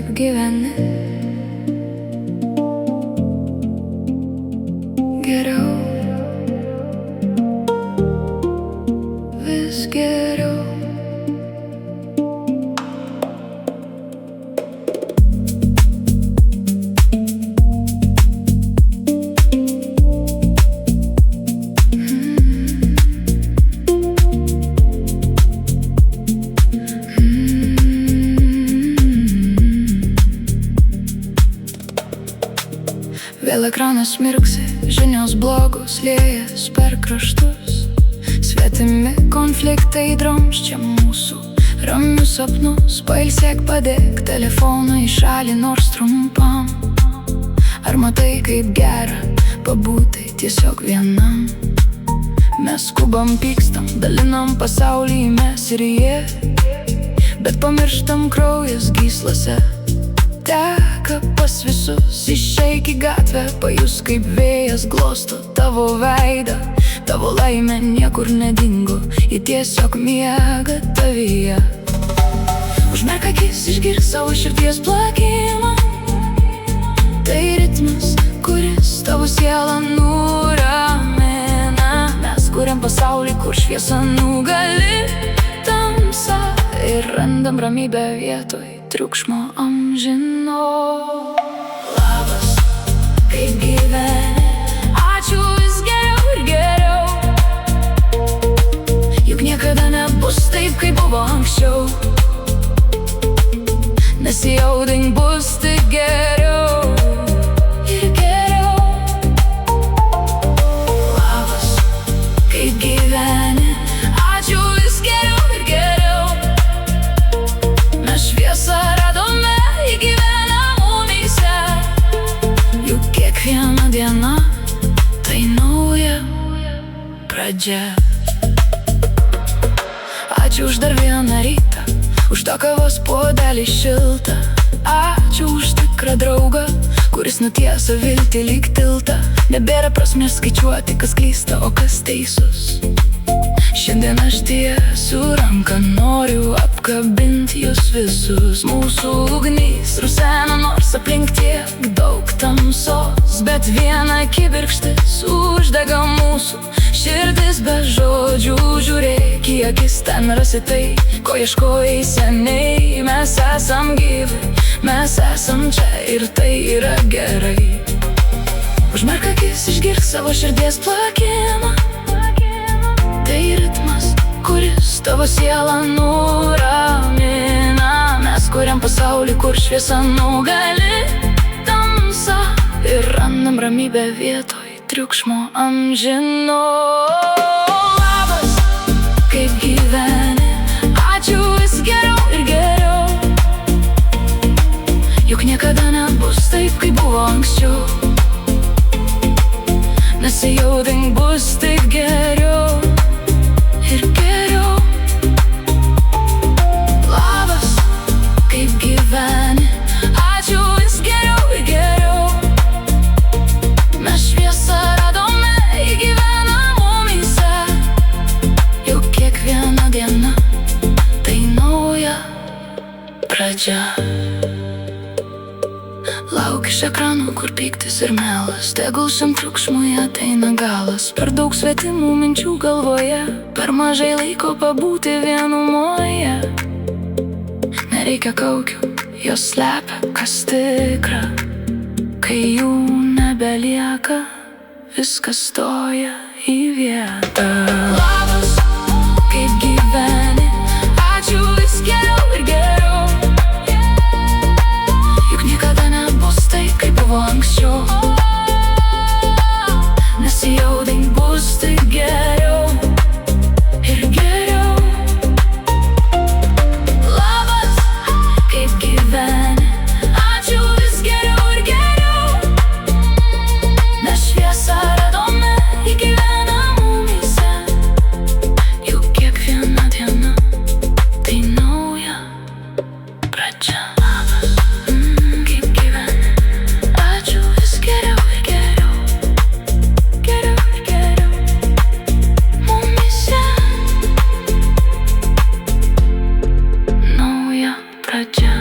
kaip gyveni. Geriau, vis geriau. Vėl ekranas mirksi, žinios blogos liejas per kraštus. Svetimi konfliktai drumsčia mūsų ramius sapnus. Pailsėk, padėk telefoną į šalį nors trumpam. Ar matai, kaip gera pabūti tiesiog vienam? Mes skubam, pykstam, dalinam pasaulį mes ir jie, bet pamirštam kraujas gyslose teka pas visus. Išeik į gatvę, pajus kaip vėjas glosto tavo veidą. Tavo laimė niekur nedingo, ji tiesiog miega tavyje. Užmerk akis, išgirsk savo širdies plakimą. Tai ritmas, kuris tavo sielą nuramina. Mes kuriam pasaulį, kur šviesa nugali tamsą ir randam ramybę vietoj triukšmo amžino. Labas, kaip gyveni? Ačiū, vis geriau ir geriau. Juk niekada nebus taip, kaip buvo anksčiau. Nesijaudink, bus tik geriau ir geriau. Labas, kaip gyveni? Ačiū, vis geriau ir geriau. Mes šviesą radome, ji gyvena mumyse. Juk kiekviena diena tai nauja pradžia. Ačiū už dar vieną rytą, už tą kavos puodelį šiltą. Ačiū už tikrą draugą, kuris nutiesia viltį lyg tiltą. Nebėra prasmės skaičiuoti, kas klysta, o kas teisus. Šiandien aš tiesiu ranką, noriu apkabinti jūs visus. Mūsų ugnys rusena, nors aplink tiek daug tamsos, bet viena kibirkštis uždega mūsų širdis be žodžių. Žiūrėk į akis, ten rasi tai, ko ieškojai seniai. Mes esam gyvi, mes esam čia ir tai yra gerai. Užmerk akis, išgirsk savo širdies plakimą. Tai ritmas, kuris tavo sielą nuramina. Mes kuriam pasaulį, kur šviesa nugali tamsą ir randam ramybę vietoj triukšmo amžino. Labas, kaip gyveni? Ačiū, vis geriau ir geriau. Juk niekada nebus taip, kaip buvo anksčiau. Nesijaudink, bus tik geriau ir geriau. Labas, kaip gyveni? Ačiū, vis geriau ir geriau. Mes šviesą radome, ji gyvena mumyse. Juk kiekviena diena tai nauja pradžia. Lauk iš ekranų, kur pyktis ir melas. Tegul šiam triukšmui ateina galas. Per daug svetimų minčių galvoje, per mažai laiko pabūti vienumoje. Nereikia kaukių, jos slepia, kas tikra. Kai jų nebelieka, viskas stoja į vietą. Labas, kaip gyveni? Ačiū, vis geriau ir geriau. Juk niekada nebus taip, kaip buvo anksčiau. Nesijaudink, bus tik geriau ir geriau. Labas, kaip gyveni? Ačiū, vis geriau ir geriau. Mes šviesą radome, ji gyvena mumyse. Juk kiekviena diena tai nauja pradžia. Kaip gyveni? Ačiū, vis geriau ir geriau. Geriau ir geriau mumyse. Nauja pradžia.